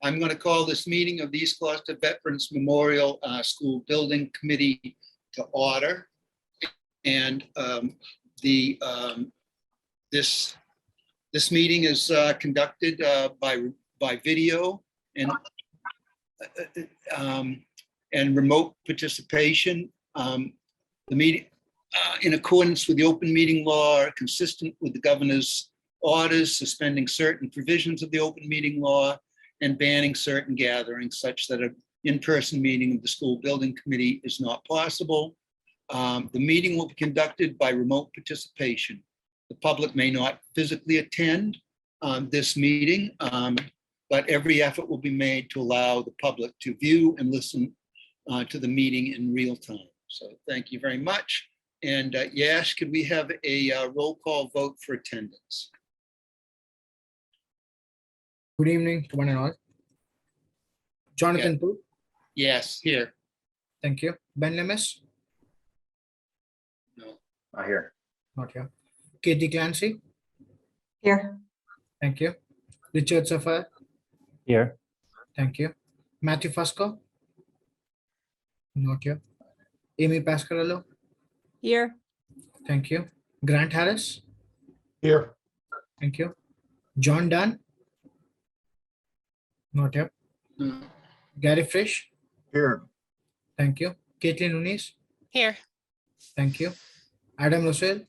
I'm going to call this meeting of the East Gloucester Veterans Memorial School Building Committee to order. And this meeting is conducted by video and remote participation. The meeting, in accordance with the open meeting law, are consistent with the governor's orders suspending certain provisions of the open meeting law and banning certain gatherings such that an in-person meeting of the school building committee is not possible. The meeting will be conducted by remote participation. The public may not physically attend this meeting, but every effort will be made to allow the public to view and listen to the meeting in real time. So thank you very much. And Yash, could we have a roll call vote for attendance? Good evening to one and all. Jonathan Yeah. Poole. Yes, here. Thank you. Ben Lemes. No. Not here. Not here. Katie Clancy. Here. Thank you. Richard Safar. Here. Thank you. Matthew Fusco. Not here. Amy Pascarello. Here. Thank you. Grant Harris. Here. Thank you. John Dunn. Not here. No. Gary Frisch. Here. Thank you. Caitlin Nunes. Here. Thank you. Adam Russell.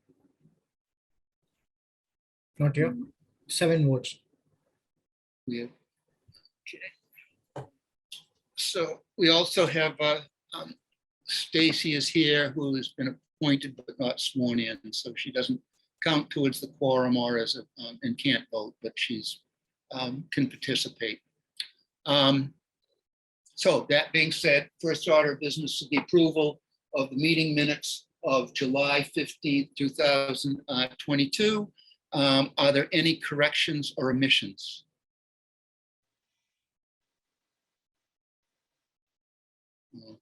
Not here. 7 votes. Yeah. Okay. So we also have Stacy is here, who has been appointed but not sworn in, so she doesn't count towards the quorum or as a and can't vote, but she's can participate. So that being said, first order of business is the approval of the meeting minutes of July 15th, 2022. Are there any corrections or omissions?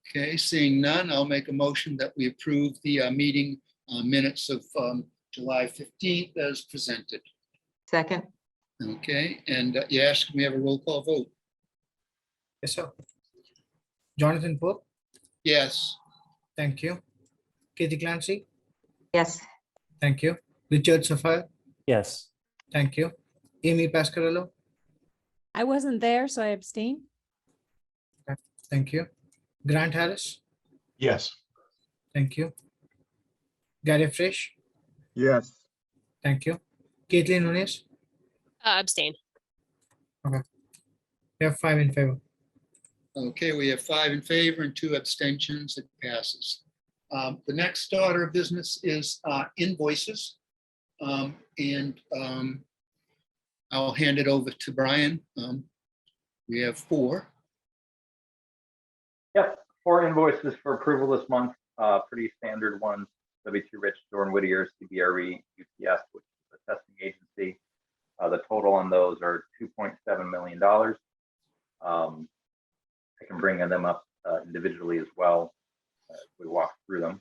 Okay, seeing none, I'll make a motion that we approve the meeting minutes of July 15th as presented. Second. Okay, and yes, can we have a roll call vote? Yes, sir. Jonathan Pope. Yes. Thank you. Katie Clancy. Yes. Thank you. Richard Safar. Yes. Thank you. Amy Pascarello. I wasn't there, so I abstain. Thank you. Grant Harris. Yes. Thank you. Gary Frisch. Yes. Thank you. Caitlin Nunes. Abstain. We have 5 in favor. Okay, we have 5 in favor and 2 abstentions. It passes. The next order of business is invoices. And I'll hand it over to Brian. We have 4. Yep, 4 invoices for approval this month. Pretty standard ones. W2 Rich, Dorn Whittier, CBRE, UPS, which is a testing agency. The total on those are $2.7 million. I can bring them up individually as well as we walk through them.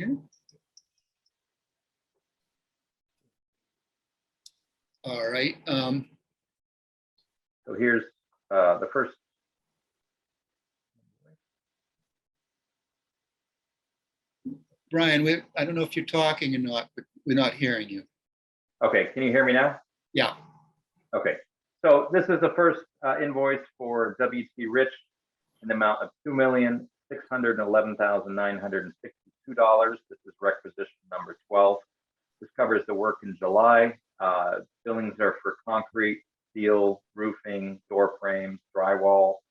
Okay. All right. So here's the first. Brian, I don't know if you're talking or not, but we're not hearing you. Okay, can you hear me now? Yeah. Okay, so this is the first invoice for WT Rich in the amount of $2,611,962. This is requisition number 12. This covers the work in July. Billings are for concrete, steel, roofing, door frames, drywall,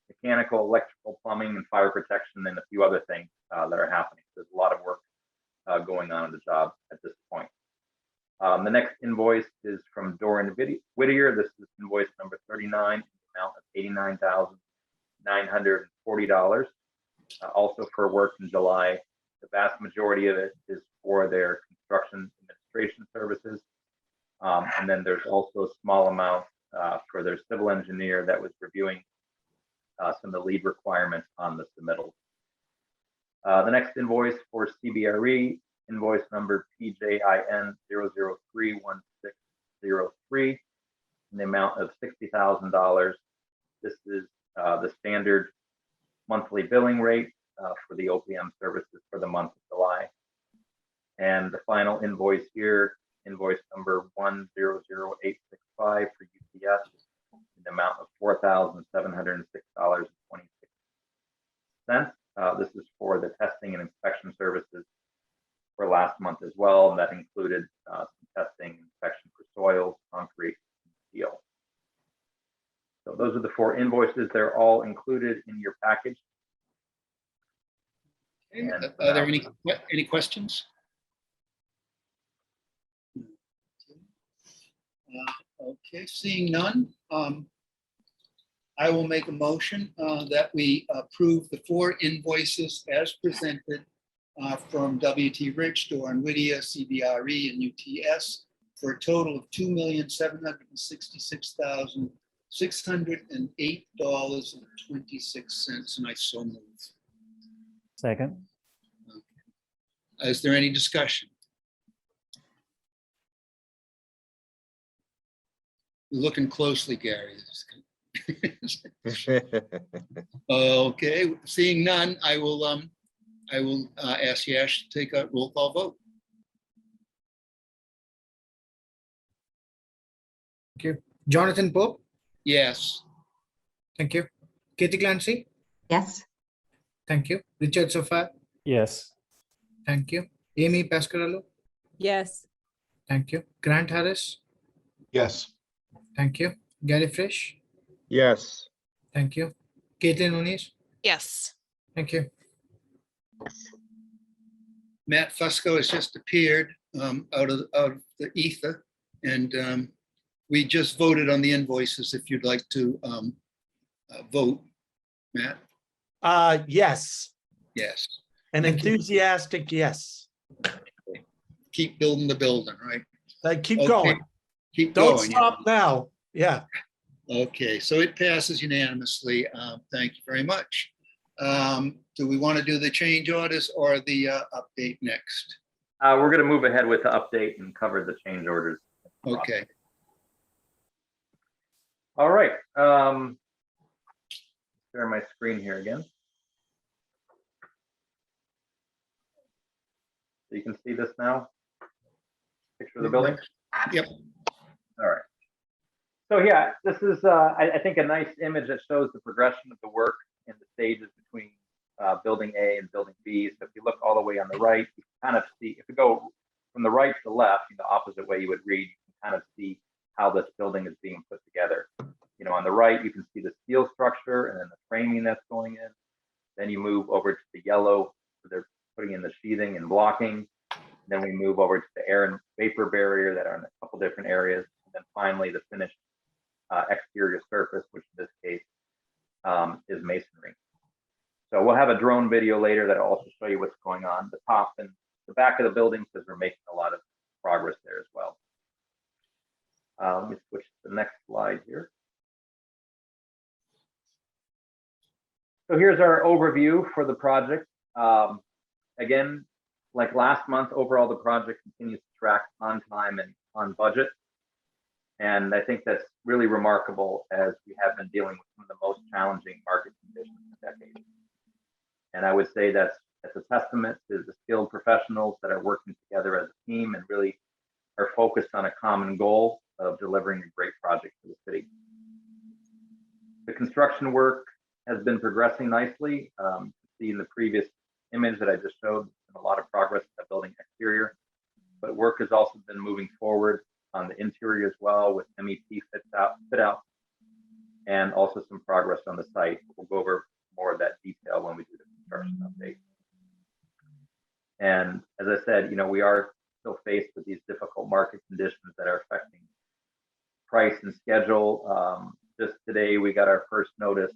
mechanical, electrical, plumbing, and fire protection, and a few other things that are happening. There's a lot of work going on in the job at this point. The next invoice is from Doran Whittier. This is invoice number 39, amount of $89,940. Also for work in July. The vast majority of it is for their construction administration services. And then there's also a small amount for their civil engineer that was reviewing some of the lead requirements on the submittals. The next invoice for CBRE, invoice number PJIN 0031603. in the amount of $60,000. This is the standard monthly billing rate for the OPM services for the month of July. And the final invoice here, invoice number 100865 for UPS, in the amount of $4,706.26. This is for the testing and inspection services for last month as well. And that included some testing and inspection for soils, concrete, and steel. So those are the 4 invoices. They're all included in your package. Okay, And, are there any questions? Okay, seeing none, I will make a motion that we approve the 4 invoices as presented from WT Rich, Doran Whittier, CBRE, and UTS for a total of $2,766,608.26, and I so move. Second. Is there any discussion? You're looking closely, Gary. Okay, seeing none, I will ask Yash to take a roll call vote. Thank you. Jonathan Pope. Yes. Thank you. Katie Clancy. Yes. Thank you. Richard Sofat. Yes. Thank you. Amy Pascarello. Yes. Thank you. Grant Harris. Yes. Thank you. Gary Frisch. Yes. Thank you. Caitlin Muniz. Yes. Thank you. Matt Fusco has just appeared out of the ether, and we just voted on the invoices. If you'd like to vote, Matt. Yes, Yes. an Thank you. enthusiastic yes. Keep building the building, right? Keep Okay. going. Keep Don't going. stop now. Yeah. Okay, so it passes unanimously. Thank you very much. Do we want to do the change orders or the update next? We're going to move ahead with the update and cover the change orders. Okay. All right. Share my screen here again. So you can see this now. Picture of the building. Yep. All right. So yeah, this is I think a nice image that shows the progression of the work in the stages between building A and building B. So if you look all the way on the right, you can kind of see, if you go from the right to the left, the opposite way you would read, you can kind of see how this building is being put together. On the right, you can see the steel structure and then the framing that's going in. Then you move over to the yellow, so they're putting in the sheathing and blocking. Then we move over to the air and vapor barrier that are in a couple different areas. And then finally, the finished exterior surface, which in this case is masonry. So we'll have a drone video later that'll also show you what's going on. The top and the back of the building, because we're making a lot of progress there as well. Let me switch to the next slide here. So here's our overview for the project. Again, like last month, overall, the project continues to track on time and on budget. And I think that's really remarkable, as we have been dealing with some of the most challenging market conditions in decades. And I would say that's a testament to the skilled professionals that are working together as a team and really are focused on a common goal of delivering a great project for the city. The construction work has been progressing nicely. See in the previous image that I just showed, a lot of progress in the building exterior, but work has also been moving forward on the interior as well, with MEP fit out, and also some progress on the site. We'll go over more of that detail when we do the construction update. And as I said, we are still faced with these difficult market conditions that are affecting price and schedule. Just today, we got our first notice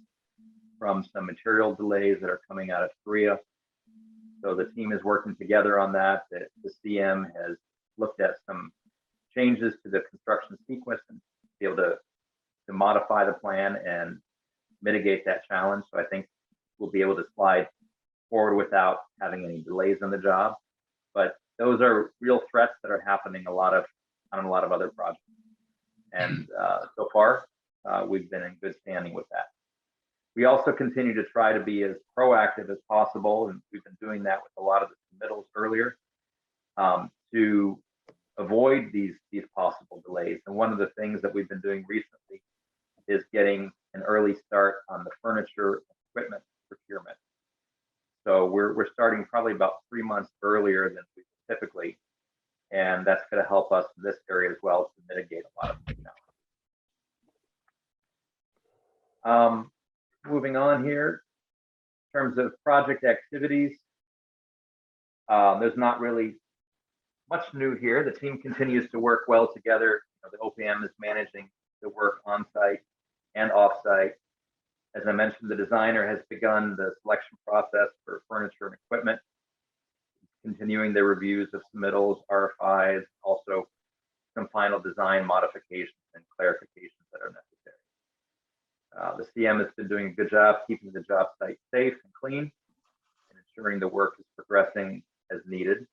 from some material delays that are coming out of Korea. So the team is working together on that. The CM has looked at some changes to the construction sequence and be able to modify the plan and mitigate that challenge. So I think we'll be able to slide forward without having any delays on the job. But those are real threats that are happening on a lot of other projects. And so been in good standing with that. We also continue to try to be as proactive as possible, and we've been doing that with a lot of the submittals earlier, to avoid these possible delays. And one of the things that we've been doing recently is getting an early start on the furniture and equipment procurement. So we're starting probably about 3 months earlier than we typically, and that's going to help us in this area as well to mitigate a lot of things now. Moving on here, in terms of project activities, there's not really much new here. The team continues to work well together. The OPM is managing the work on site and off site. As I mentioned, the designer has begun the selection process for furniture and equipment, continuing the reviews of submittals, RFIs, also some final design modifications and clarifications that are necessary. The CM has been doing a good job keeping the job site safe and clean and ensuring the work is progressing as needed.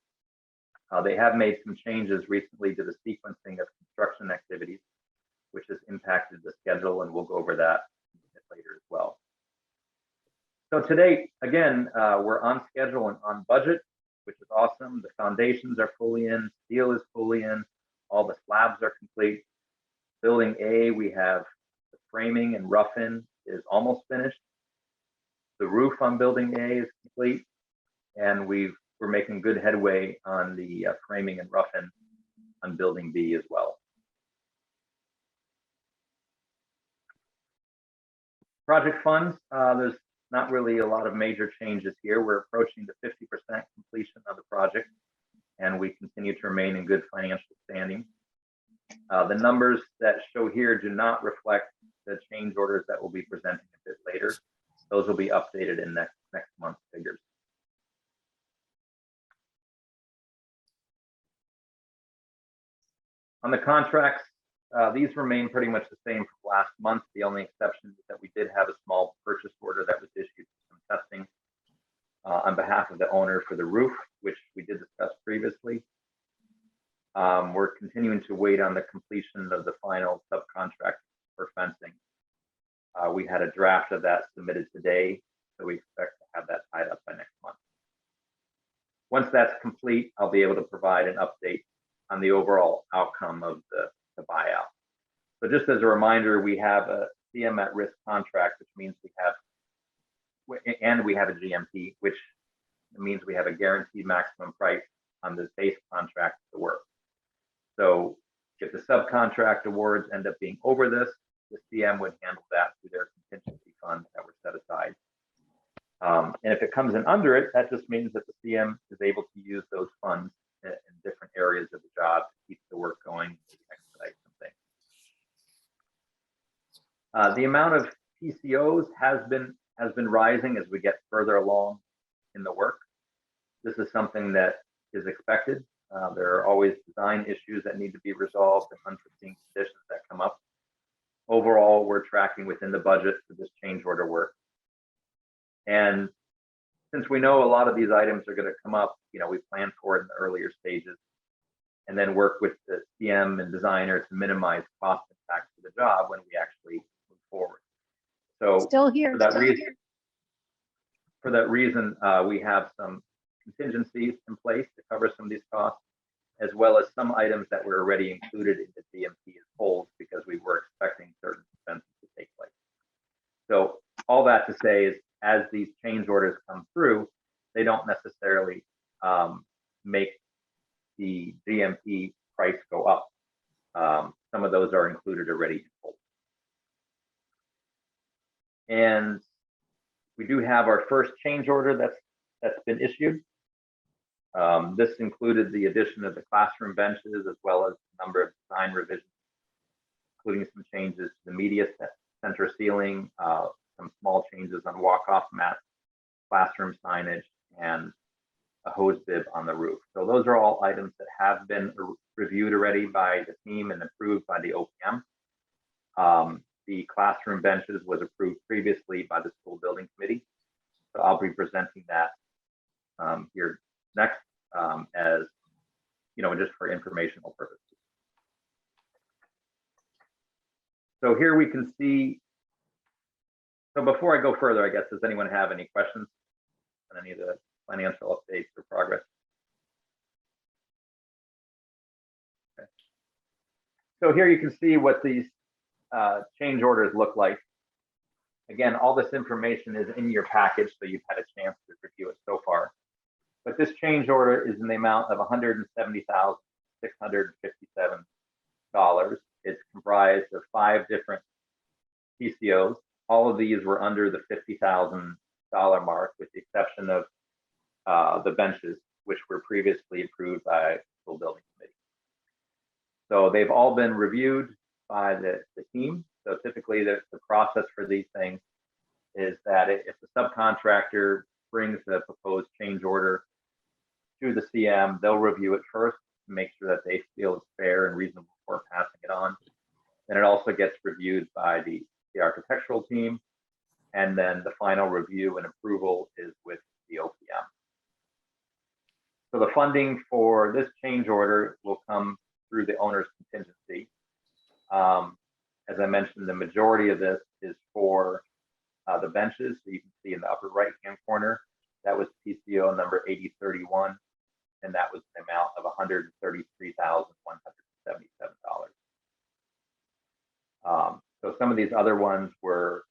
They have made some changes recently to the sequencing of construction activities, which has impacted the schedule, and we'll go over that a bit later as well. So to date, again, we're on schedule and on budget, which is awesome. The foundations are fully in, steel is fully in, all the slabs are complete. Building A, we have the framing and rough-in is almost finished. The roof on building A is complete, and we're making good headway on the framing and rough-in on building B as well. Project funds, there's not really a lot of major changes here. We're approaching the 50% completion of the project, and we continue to remain in good financial standing. The numbers that show here do not reflect the change orders that we'll be presenting a bit later. Those will be updated in next month's figures. On the contracts, these remain pretty much the same from last month. The only exception is that we did have a small purchase order that was issued for some testing on behalf of the owner for the roof, which we did discuss previously. We're continuing to wait on the completion of the final subcontract for fencing. We had a draft of that submitted today, so we expect to have that tied up by next month. Once that's complete, I'll be able to provide an update on the overall outcome of the buyout. So just as a reminder, we have a CM at risk contract, which means we have a GMP, which means we have a guaranteed maximum price on the base contract of the work. So if the subcontract awards end up being over this, the CM would handle that through their contingency fund that were set aside. And if it comes in under it, that just means that the CM is able to use those funds in different areas of the job to keep the work going, to expedite something. The amount of PCOs has been rising as we get further along in the work. This is something that is expected. There are always design issues that need to be resolved and unforeseen conditions that come up. Overall, we're tracking within the budget for this change order work. And since we know a lot of these items are going to come up, we plan for it in the earlier stages and then work with the CM and designer to minimize cost impacts to the job when we actually move forward. So Still here. for that reason, we have some contingencies in place to cover some of these costs, as well as some items that were already included in the DMP as whole because we were expecting certain expenses to take place. So all that to say is, as these change orders come through, they don't necessarily make the DMP price go up. Some of those are included already in full. And we do have our first change order that's been issued. This included the addition of the classroom benches as well as a number of design revisions, including some changes to the media center ceiling, some small changes on walk-off mats, classroom signage, and a hose bib on the roof. So those are all items that have been reviewed already by the team and approved by the OPM. The classroom benches was approved previously by the school building committee. So I'll be presenting that here next as, just for informational purposes. So here we can see So before I go further, I guess, does anyone have any questions on any of the financial updates or progress? Okay. So here you can see what these change orders look like. Again, all this information is in your package, so you've had a chance to review it so far. But this change order is in the amount of $170,657. It's comprised of 5 different PCOs. All of these were under the $50,000 mark, with the exception of the benches, which were previously approved by the school building committee. So they've all been reviewed by the team. So typically the process for these things is that if the subcontractor brings the proposed change order to the CM, they'll review it first to make sure that they feel it's fair and reasonable before passing it on. Then it also gets reviewed by the architectural team, and then the final review and approval is with the OPM. So the funding for this change order will come through the owner's contingency. As I mentioned, the majority of this is for the benches. So you can see in the upper right-hand corner, that was PCO number 8031, and that was the amount of $133,177. So some of these other ones were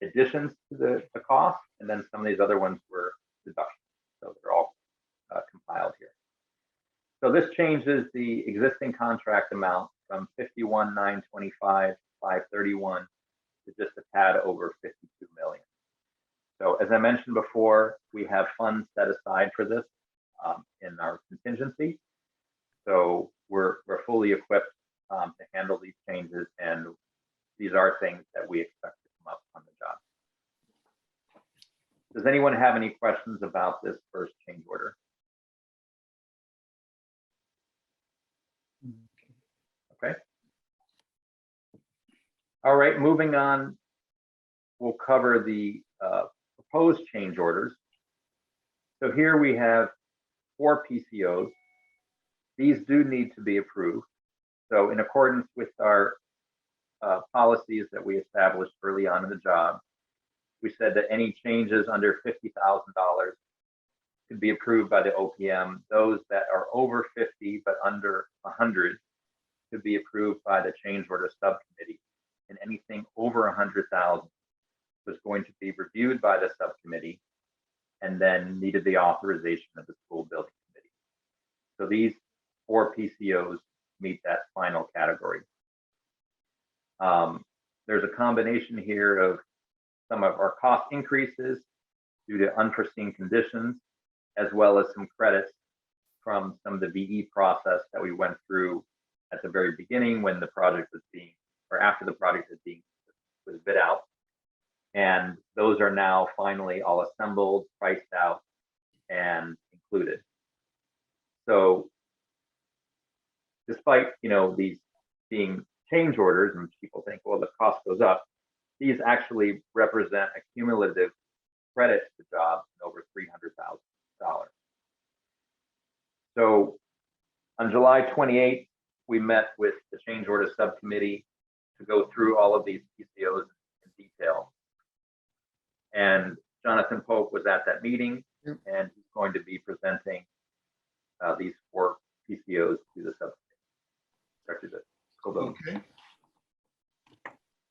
additions to the cost, and then some of these other ones were deductions. So they're all compiled here. So this changes the existing contract amount from $51,925,531 to just a tad over $52 million. So as I mentioned before, we have funds set aside for this in our contingency. So we're fully equipped to handle these changes, and these are things that we expect to come up on the job. Does anyone have any questions about this first change order? Okay. All right, moving on, we'll cover the proposed change orders. So here we have 4 PCOs. These do need to be approved. So in accordance with our policies that we established early on in the job, we said that any changes under $50,000 could be approved by the OPM. Those that are over 50 but under 100 could be approved by the change order subcommittee, and anything over 100,000 was going to be reviewed by the subcommittee and then needed the authorization of the school building committee. So these 4 PCOs meet that final category. There's a combination here of some of our cost increases due to unforeseen conditions, as well as some credits from some of the VE process that we went through at the very beginning when the project was being, or after the project was bid out. And those are now finally all assembled, priced out, and included. So despite, these being change orders, and people think, well, the cost goes up, these actually represent a cumulative credit to the job in over $300,000. So on July 28th, we met with the change order subcommittee to go through all of these PCOs in detail. And Jonathan Pope was at that meeting, and he's going to be presenting these 4 PCOs to the subcommittee. Director to school building.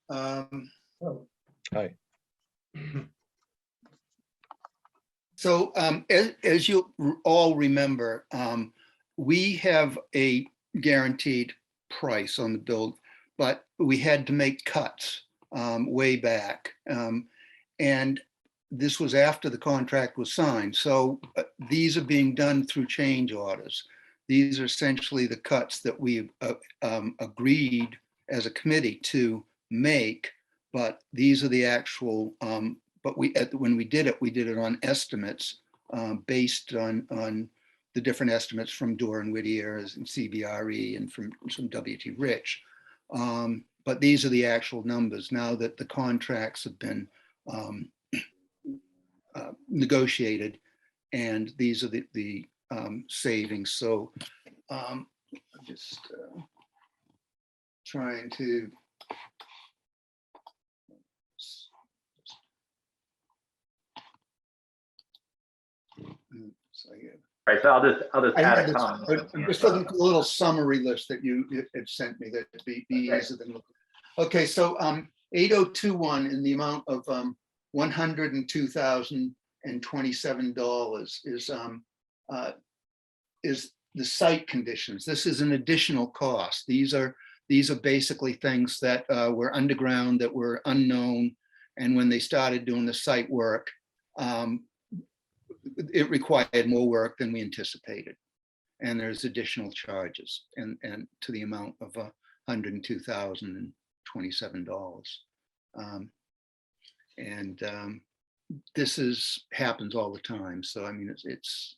Okay. Hi. So as you all remember, we have a guaranteed price on the build, but we had to make cuts way back. And this was after the contract was signed. So these are being done through change orders. These are essentially the cuts that we agreed as a committee to make, but these are the actual, but when we did it on estimates based on the different estimates from Dorr and Whittier and CBRE and from W.T. Rich. But these are the actual numbers now that the contracts have been negotiated, and these are the savings. So I'm just trying to Right, so I'll just add a comment. I'm just looking for a little summary list that you had sent me that would be easier than looking. Okay, so 8021 in the amount of $102,027 is the site conditions. This is an additional cost. These are basically things that were underground, that were unknown, and when they started doing the site work, it required more work than we anticipated. And there's additional charges and to the amount of $102,027. This happens all the time. So, I mean, it's,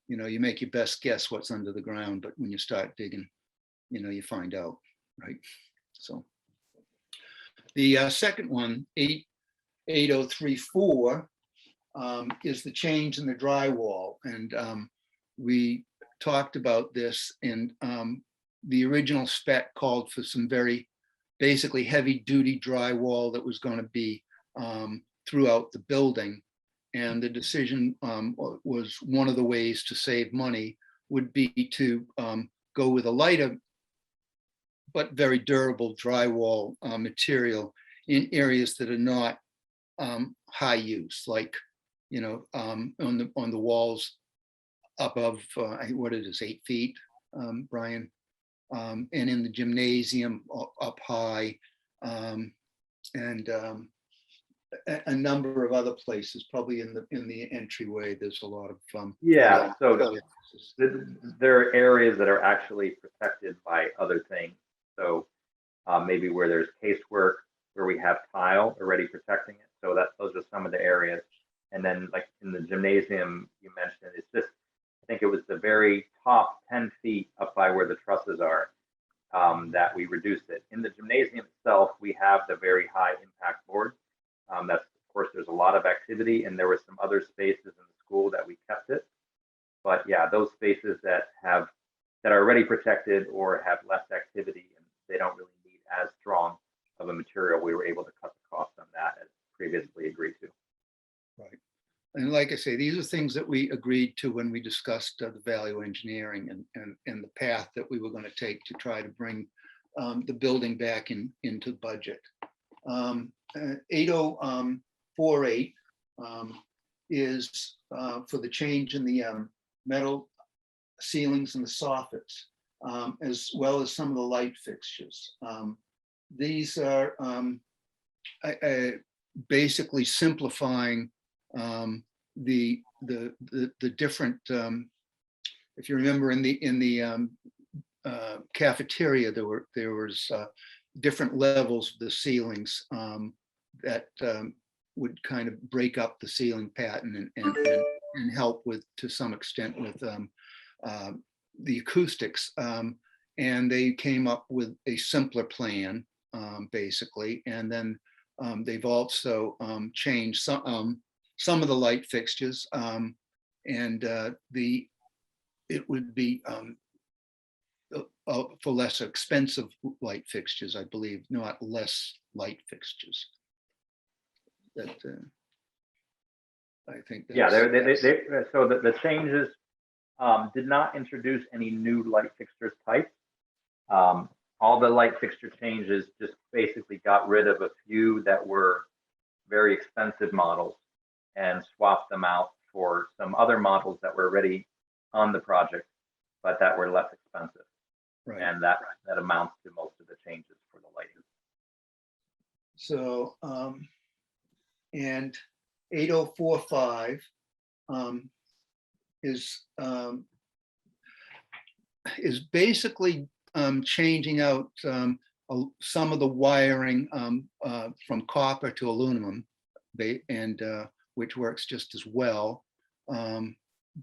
you know, you make your best guess what's under the ground, but when you start digging, you know, you find out, right? So the second one, 8034, is the change in the drywall. And we talked about this, and the original spec called for some very basically heavy duty drywall that was going to be throughout the building. And the decision was, one of the ways to save money would be to go with a lighter but very durable drywall material in areas that are not high use, like, you know, on the walls above what it is, 8 feet, Brian, and in the gymnasium up high, and a number of other places, probably in the entryway. There's a lot of yeah. So there are areas that are actually protected by other things. So maybe where there's casework, where we have tile already protecting it. So those are some of the areas. And then, like in the gymnasium you mentioned, it's just, I think it was the very top 10 feet up by where the trusses are, that we reduced it. In the gymnasium itself, we have the very high impact board. That's, of course, there's a lot of activity, and there were some other spaces in the school that we kept it. But yeah, those spaces that are already protected or have less activity and they don't really need as strong of a material, we were able to cut the cost on that as previously agreed to. Right. And like I say, these are things that we agreed to when we discussed the value engineering and the path that we were going to take to try to bring the building back into budget. 8048 is for the change in the metal ceilings and the soffits, as well as some of the light fixtures. These are basically simplifying the different. If you remember, in the cafeteria, there was different levels of the ceilings that would kind of break up the ceiling pattern and help with, to some extent, with the acoustics. And they came up with a simpler plan, basically, and then they've also changed some of the light fixtures, and it would be for less expensive light fixtures, I believe, not less light fixtures. That I think. Yeah, so the changes did not introduce any new light fixtures types. All the light fixture changes just basically got rid of a few that were very expensive models and swapped them out for some other models that were already on the project, but that were less expensive. Right. And that amounts to most of the changes for the lighting. So, and 8045 is basically changing out some of the wiring from copper to aluminum, and which works just as well,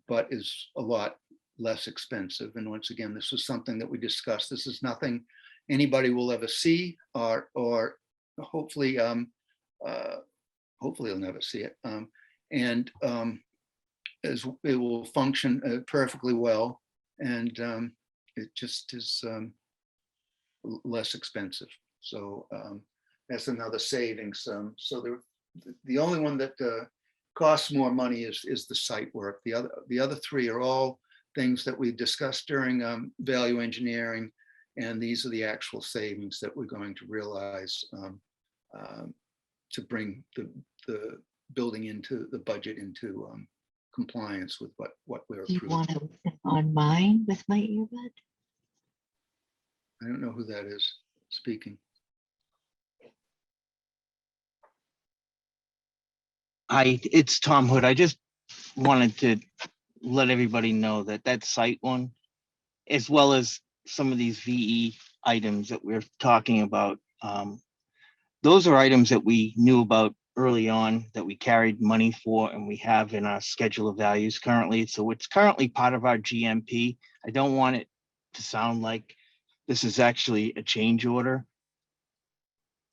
but is a lot less expensive. And once again, this was something that we discussed. This is nothing anybody will ever see, or hopefully hopefully they'll never see it. And as it will function perfectly well, and it just is less expensive. So that's another savings. So the only one that costs more money is the site work. The other three are all things that we discussed during value engineering, and these are the actual savings that we're going to realize to bring the building into the budget into compliance with what we're Do you approving. want to listen on mine with my earbud? I don't know who that is speaking. It's Tom Hood. I just wanted to let everybody know that that site one, as well as some of these VE items that we're talking about, those are items that we knew about early on, that we carried money for, and we have in our schedule of values currently. So it's currently part of our GMP. I don't want it to sound like this is actually a change order.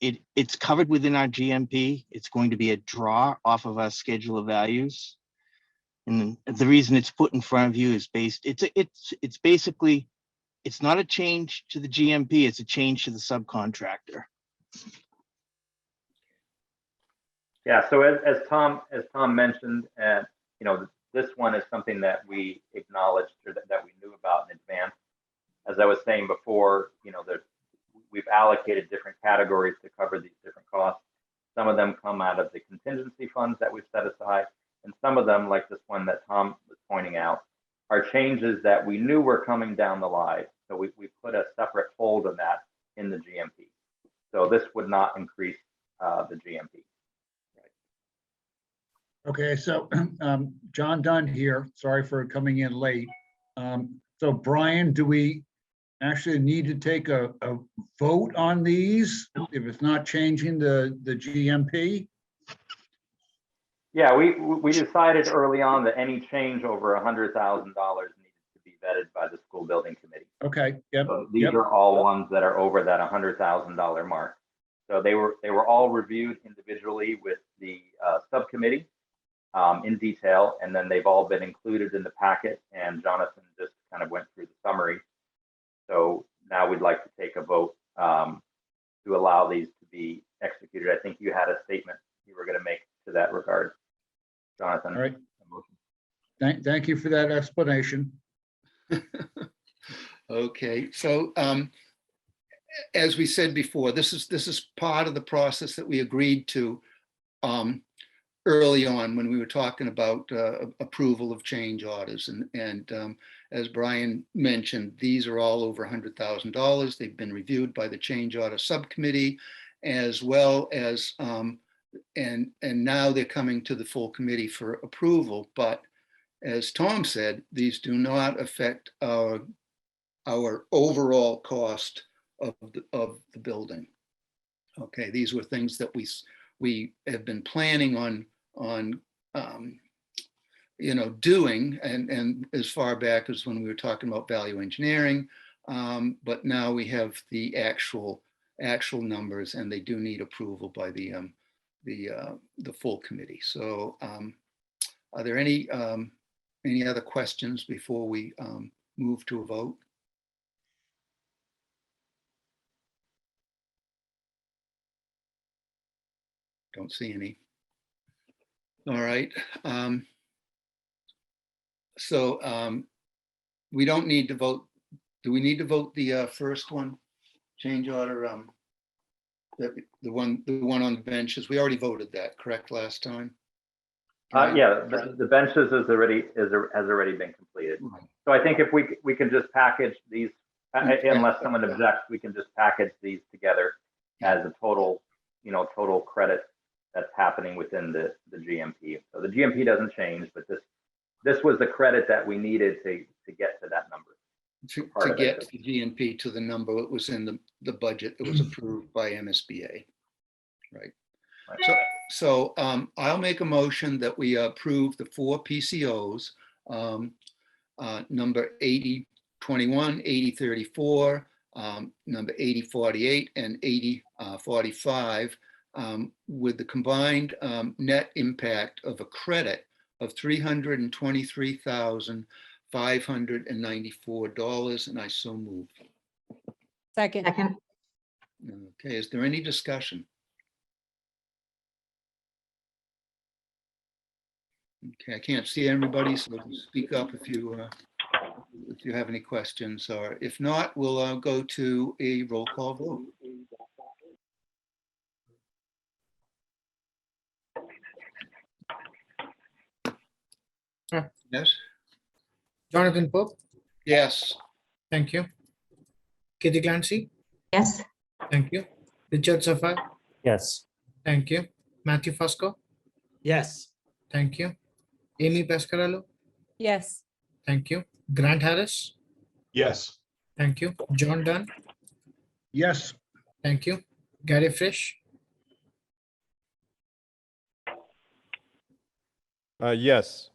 It's covered within our GMP. It's going to be a draw off of our schedule of values. And the reason it's put in front of you is it's basically, it's not a change to the GMP, it's a change to the subcontractor. Yeah, so as Tom mentioned, and this one is something that we acknowledged or that we knew about in advance. As I was saying before, we've allocated different categories to cover these different costs. Some of them come out of the contingency funds that we've set aside, and some of them, like this one that Tom was pointing out, are changes that we knew were coming down the line. So we put a separate hold on that in the GMP. So this would not increase the GMP. Okay, so John Dunn here. Sorry for coming in late. So Brian, do we actually need to take a vote on these if it's not changing the GMP? Yeah, we decided early on that any change over $100,000 needed to be vetted by the school building committee. Okay, yep. So these are all ones that are over that $100,000 mark. So they were all reviewed individually with the subcommittee in detail, and then they've all been included in the packet, and Jonathan just kind of went through the summary. So now we'd like to take a vote to allow these to be executed. I think you had a statement you were going to make to that regard, Jonathan. All right. Thank you for that explanation. Okay, so as we said before, this is part of the process that we agreed to early on when we were talking about approval of change orders. And as Brian mentioned, these are all over $100,000. They've been reviewed by the change order subcommittee, as well as, and now they're coming to the full committee for approval. But as Tom said, these do not affect our overall cost of the building. Okay, these were things that we have been planning on doing, and as far back as when we were talking about value engineering, but now we have the actual numbers, and they do need approval by the full committee. So are there any other questions before we move to a vote? Don't see any. All right. So we don't need to vote. Do we need to vote the first one? Change order, the one on the benches. We already voted that, correct, last time? Yeah, the benches has already been completed. Right. So I think if we can just package these, unless someone objects, we can just package these together as a total credit that's happening within the GMP. So the GMP doesn't change, but this was the credit that we needed to get to that number. To get the GNP to the number that was in the budget that was approved by MSBA. Right. So I'll make a motion that we approve the 4 PCOs, number 8021, 8034, number 8048, and 8045, with the combined net impact of a credit of $323,594, and I so move. Second. Okay, is there any discussion? Okay, I can't see everybody, so speak up if you have any questions, or if not, we'll go to a roll call vote. Yes? Jonathan Pope, Yes. thank you. Kitty Clancy, Yes. thank you. Richard Safar, Yes. thank you. Matthew Fusco, Yes. thank you. Amy Pascarello, Yes. thank you. Grant Harris, Yes. thank you. John Dunn, Yes. thank you. Gary Frisch, Yes.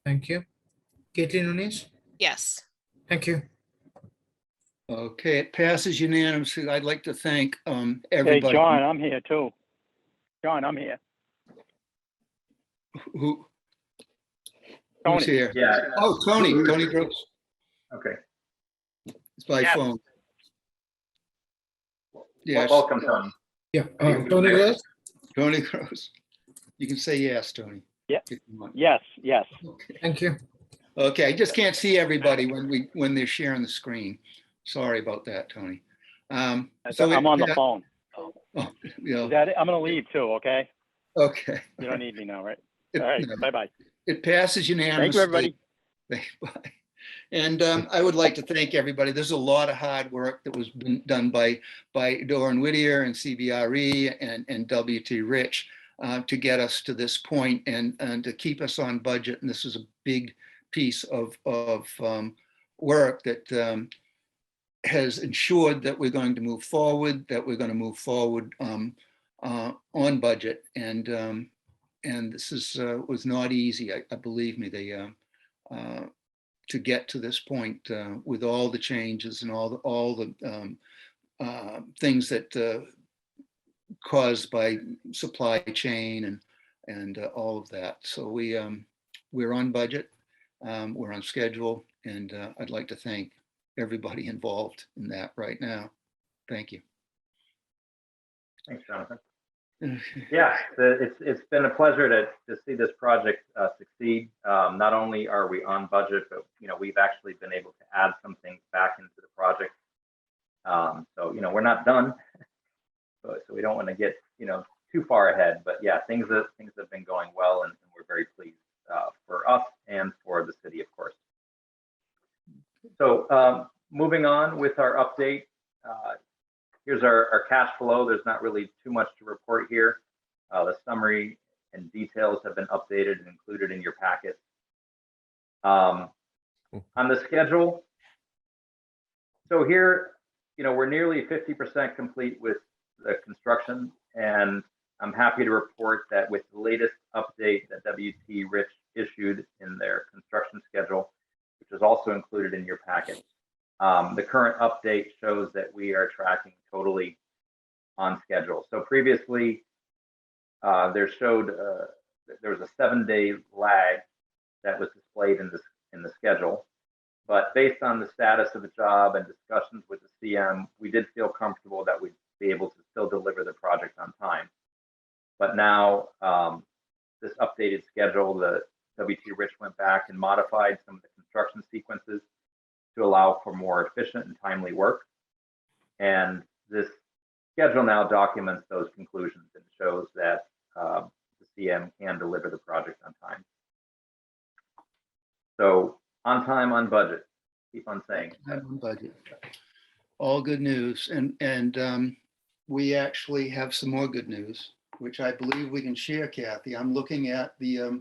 thank you. Caitlin Nunes, Yes. thank you. Okay, it passes unanimously. I'd like to thank Hey, everybody. John, I'm here too. John, I'm here. Who's Tony. here? Yeah. Oh, Tony Gross. Okay. It's by Yes. phone. Yes, Welcome, Tony. Yeah, Tony Gross, Tony Gross. You can say yes, Tony. Yeah. if you want. Yes, yes. Okay. thank you. Okay, I just can't see everybody when they're sharing the screen. Sorry about that, Tony. So I'm on the phone. Oh, yeah, Is that it? I'm gonna leave too, okay? okay. You don't need me now, right? It- All right, no, bye-bye. It passes unanimously. Thank you, everybody. Bye. And I would like to thank everybody. There's a lot of hard work that was been done by Doran Whittier and CBRE and WT Rich to get us to this point and to keep us on budget. And this is a big piece of work that has ensured that we're going to move forward, on budget. And this was not easy. I believe me, to get to this point with all the changes and all the things that caused by supply chain and all of that. So we're on budget, we're on schedule, and I'd like to thank everybody involved in that right now. Thank you. Thanks, Jonathan. Yeah, it's been a pleasure to see this project succeed. Not only are we on budget, but we've actually been able to add some things back into the project. So we're not done, so we don't want to get too far ahead. But yeah, things have been going well, and we're very pleased for us and for the city, of course. So moving on with our update. Here's our cash flow. There's not really too much to report here. The summary and details have been updated and included in your packet. On the schedule, so here, we're nearly 50% complete with the construction, and I'm happy to report that with the latest update that WT Rich issued in their construction schedule, which is also included in your packet, the current update shows that we are tracking totally on schedule. So previously, there was a 7-day lag that was displayed in the schedule, but based on the status of the job and discussions with the CM, we did feel comfortable that we'd be able to still deliver the project on time. But now, this updated schedule, the WT Rich went back and modified some of the construction sequences to allow for more efficient and timely work. And this schedule now documents those conclusions and shows that the CM can deliver the project on time. So on time, on budget, keep on saying. On budget. All good news. And we actually have some more good news, which I believe we can share, Kathy. I'm looking at the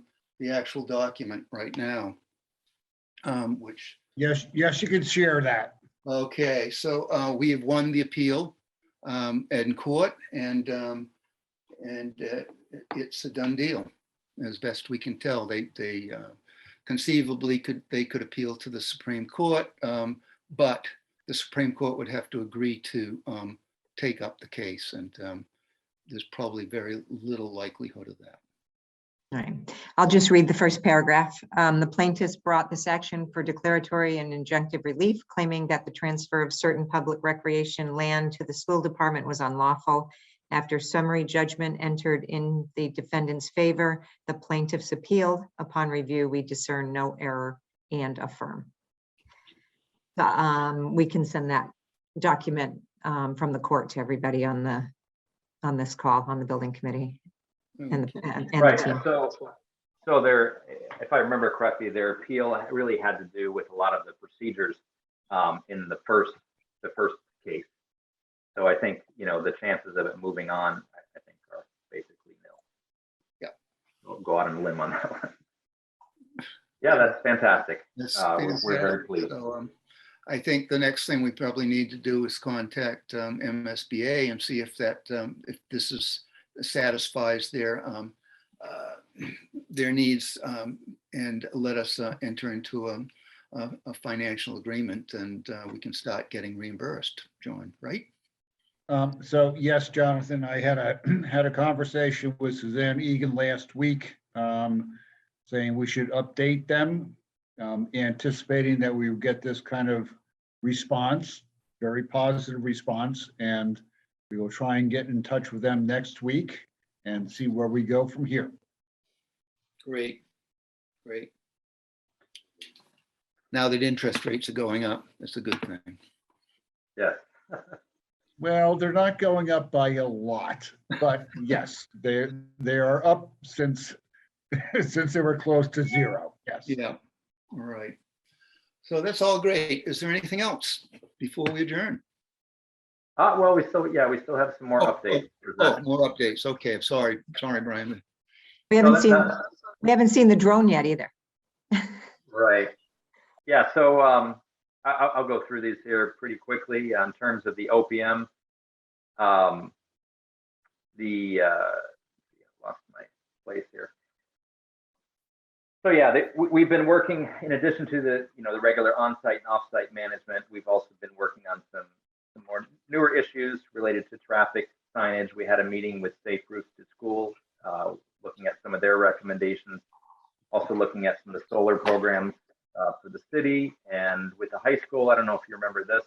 actual document right now, which. Yes, you can share that. Okay, so we have won the appeal in court, and it's a done deal, as best we can tell. They conceivably could appeal to the Supreme Court, but the Supreme Court would have to agree to take up the case, and there's probably very little likelihood of that. All right, I'll just read the first paragraph. The plaintiffs brought this action for declaratory and injunctive relief, claiming that the transfer of certain public recreation land to the school department was unlawful After summary judgment entered in the defendant's favor, the plaintiffs appealed. Upon review, we discern no error and affirm. We can send that document from the court to everybody on this call, on the building committee and the Right, team. so there, if I remember correctly, their appeal really had to do with a lot of the procedures in the first case. So I think, the chances of it moving on, I think, are basically nil. Yeah. We'll go out on a limb on that one. Yeah, that's fantastic. That's We're very pleased. So I think the next thing we probably need to do is contact MSBA and see if if this satisfies their needs, and let us enter into a financial agreement, and we can start getting reimbursed, John, right? So yes, Jonathan, I had a conversation with Suzanne Egan last week, saying we should update them, anticipating that we would get this kind of response, very positive response, and we will try and get in touch with them next week and see where we go from here. Great. Now that interest rates are going up, that's a good thing. Yes. Well, they're not going up by a lot, but yes, they are up since they were close to zero. Yes. Yeah, all right. So that's all great. Is there anything else before we adjourn? Well, we still have some more updates. Oh, more updates. Okay, sorry, Brian. We No, haven't seen the drone yet either. Right. Yeah, so I'll go through these here pretty quickly in terms of the OPM. Lost my place here. So yeah, we've been working, in addition to the regular on-site and off-site management, we've also been working on some more newer issues related to traffic signage. We had a meeting with Safe Routes to School, looking at some of their recommendations, also looking at some of the solar programs for the city, and with the high school. I don't know if you remember this,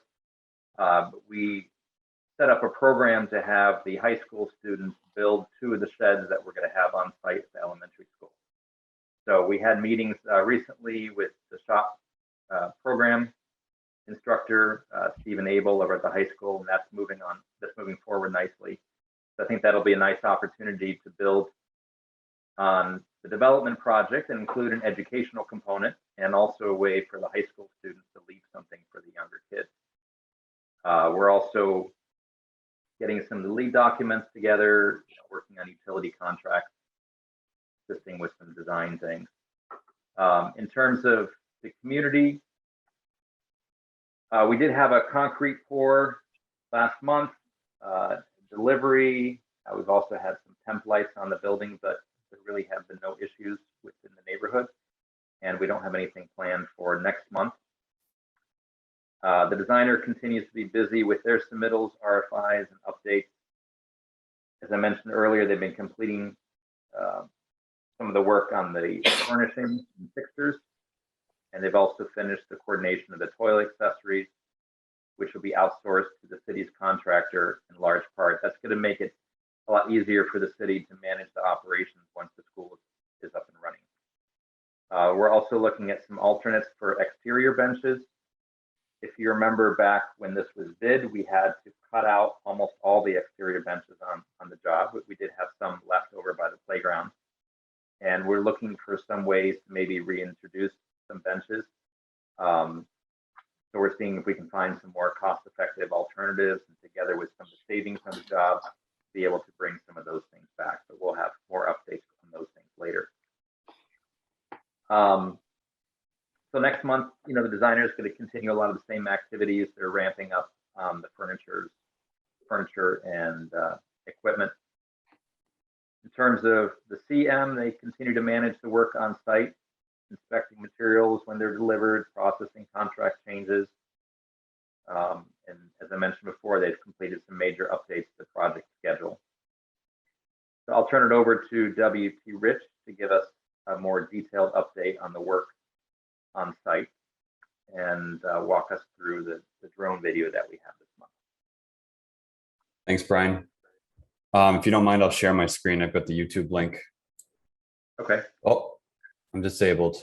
but we set up a program to have the high school students build 2 of the sheds that we're going to have on site at the elementary school. So we had meetings recently with the shop program instructor, Stephen Abel, over at the high school, and that's moving forward nicely. So I think that'll be a nice opportunity to build on the development project and include an educational component, and also a way for the high school students to leave something for the younger kids. We're also getting some of the lead documents together, working on utility contracts, assisting with some design things. In terms of the community, we did have a concrete pour last month, delivery. We've also had some temp lights on the building, but there really have been no issues within the neighborhood, and we don't have anything planned for next month. The designer continues to be busy with their submittals, RFIs, and updates. As I mentioned earlier, they've been completing some of the work on the furnishings and fixtures, and they've also finished the coordination of the toilet accessories, which will be outsourced to the city's contractor in large part. That's going to make it a lot easier for the city to manage the operations once the school is up and running. We're also looking at some alternates for exterior benches. If you remember back when this was bid, we had to cut out almost all the exterior benches on the job, but we did have some left over by the playground. And we're looking for some ways to maybe reintroduce some benches. So we're seeing if we can find some more cost-effective alternatives, and together with some of the savings on the job, be able to bring some of those things back. But we'll have more updates on those things later. So next month, the designer is going to continue a lot of the same activities. They're ramping up the furniture and equipment. In terms of the CM, they continue to manage the work on site, inspecting materials when they're delivered, processing contract changes. And as I mentioned before, they've completed some major updates to the project schedule. So I'll turn it over to W.T. Rich to give us a more detailed update on the work on site and walk us through the drone video that we have this month. Thanks, Brian. If you don't mind, I'll share my screen. I've got the YouTube link. Okay. Oh, I'm disabled.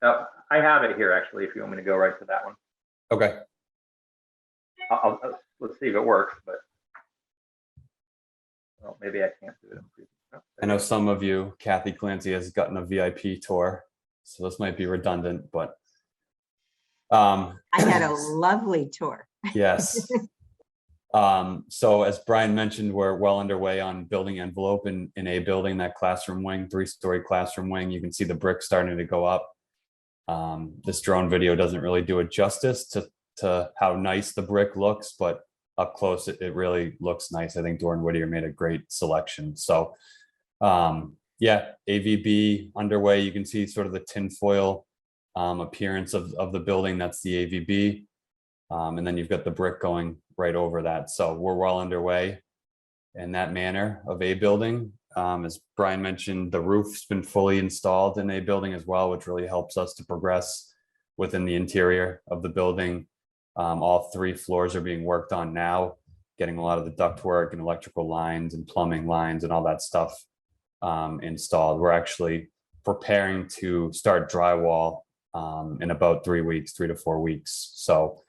I have it here, actually, if you want me to go right to that one. Okay. Let's see if it works, but well, maybe I can't do it. I know some of you, Kathy Clancy has gotten a VIP tour, so this might be redundant, but I had a lovely tour. yes. So as Brian mentioned, we're well underway on building envelope in a building, that classroom wing, 3-story classroom wing. You can see the bricks starting to go up. This drone video doesn't really do it justice to how nice the brick looks, but up close, it really looks nice. I think Doran Whittier made a great selection. So yeah, AVB underway. You can see sort of the tinfoil appearance of the building. That's the AVB. And then you've got the brick going right over that. So we're well underway in that manner of a building. As Brian mentioned, the roof's been fully installed in a building as well, which really helps us to progress within the interior of the building. All 3 floors are being worked on now, getting a lot of the ductwork and electrical lines and plumbing lines and all that stuff installed. We're actually preparing to start drywall in about 3 weeks, 3 to 4 weeks. So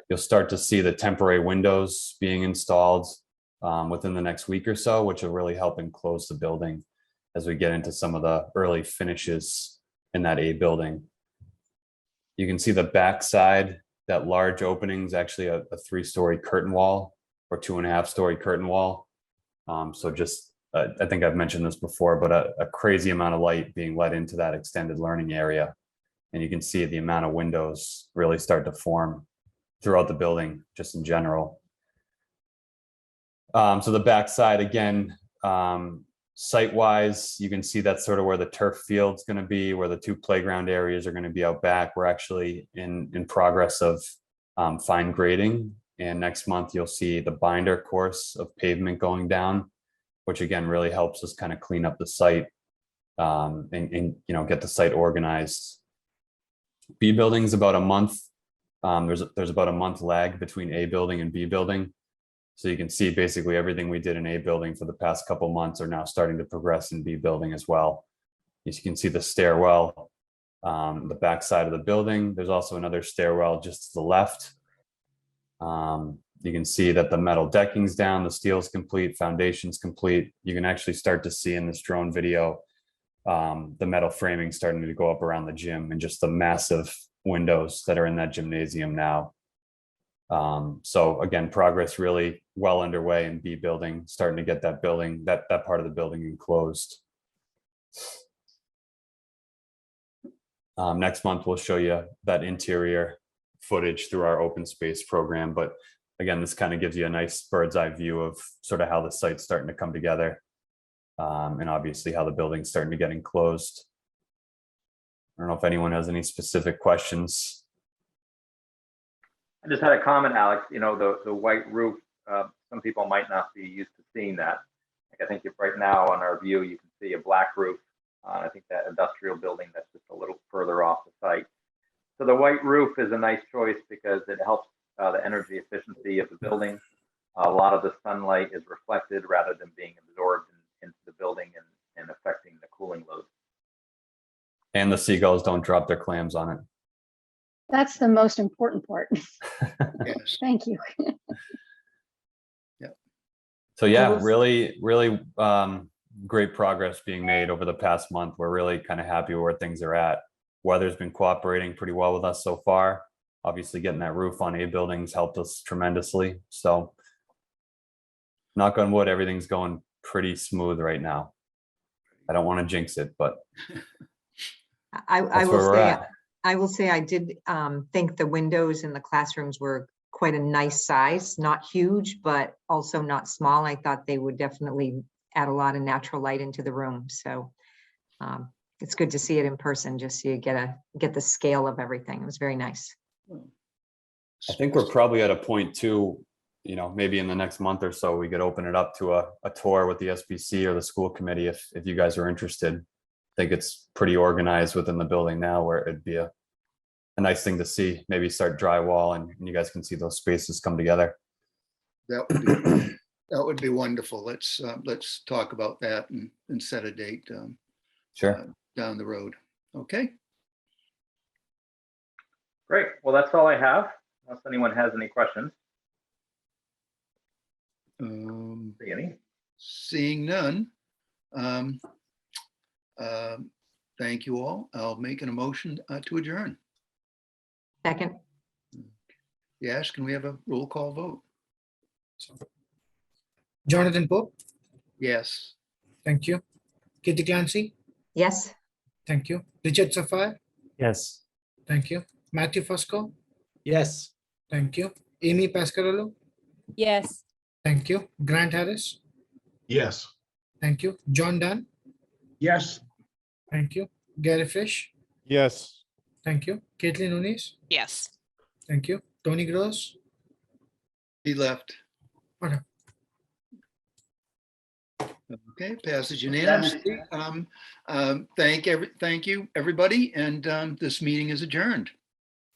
you'll start to see the temporary windows being installed within the next week or so, which will really help enclose the building as we get into some of the early finishes in that A building. You can see the back side, that large opening is actually a 3-story curtain wall or 2.5-story curtain wall. So just, I think I've mentioned this before, but a crazy amount of light being let into that extended learning area. And you can see the amount of windows really start to form throughout the building, just in general. So the back side, again, site-wise, you can see that's sort of where the turf field's going to be, where the 2 playground areas are going to be out back. We're actually in progress of fine grading, and next month you'll see the binder course of pavement going down, which again really helps us kind of clean up the site and get the site organized. B building's about a month. There's about a month lag between A building and B building. So you can see basically everything we did in A building for the past couple months are now starting to progress in B building as well. As you can see the stairwell, the back side of the building. There's also another stairwell just to the left. You can see that the metal decking's down, the steel's complete, foundation's complete. You can actually start to see in this drone video the metal framing starting to go up around the gym and just the massive windows that are in that gymnasium now. So again, progress really well underway in B building, starting to get that building, that part of the building enclosed. Next month, we'll show you that interior footage through our open space program. But again, this kind of gives you a nice bird's eye view of sort of how the site's starting to come together. And obviously how the building's starting to get enclosed. I don't know if anyone has any specific questions. I just had a comment, Alex. You know, the white roof, some people might not be used to seeing that. Like I think if right now on our view, you can see a black roof. I think that industrial building that's just a little further off the site. So the white roof is a nice choice because it helps the energy efficiency of the building. A lot of the sunlight is reflected rather than being absorbed into the building and affecting the cooling load. And the seagulls don't drop their clams on it. That's the most important part. Yes. Thank you. So yeah, really great progress being made over the past month. We're really kind of happy where things are at. Weather's been cooperating pretty well with us so far. Obviously getting that roof on A buildings helped us tremendously. So knock on wood, everything's going pretty smooth right now. I don't want to jinx it, but I that's where we're at. I will say I did think the windows in the classrooms were quite a nice size, not huge, but also not small. I thought they would definitely add a lot of natural light into the room. So it's good to see it in person, just so you get the scale of everything. It was very nice. I think we're probably at a point too, maybe in the next month or so, we could open it up to a tour with the SBC or the school committee if you guys are interested. I think it's pretty organized within the building now where it'd be a nice thing to see, maybe start drywall and you guys can see those spaces come together. That would be That would be wonderful. Let's talk about that and set a date Sure. down the road. Okay. Great. Well, that's all I have. Unless anyone has any questions. See any? Seeing none. Thank you all. I'll make an emotion to adjourn. Second, Yes, can we have a roll call vote? Jonathan Pope, Yes. thank you. Kitty Clancy, yes, thank you. Richard Safar, Yes. thank you. Matthew Fusco, Yes. thank you. Amy Pascarello, Yes. thank you. Grant Harris, Yes. thank you. John Dunn, Yes. thank you. Gary Fish, Yes. thank you. Caitlin Nunes, Yes. thank you. Tony Gross, He left. Okay. Okay, passes unanimously. Thank you, everybody, and this meeting is adjourned.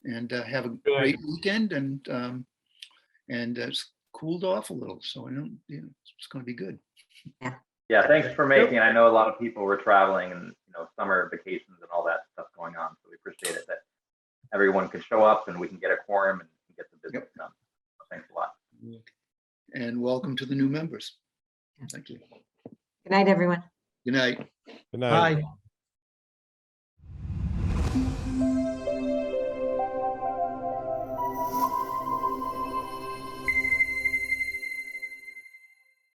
And have a great weekend, and it's cooled off a little, so I don't, it's going to be good. Yeah, thanks for making. I know a lot of people were traveling and summer vacations and all that stuff going on. So we appreciate it that everyone could show up and we can get a quorum and get the business done. So thanks a lot. And welcome to the new members. Thank you. good night, everyone. Good night. Good night. bye.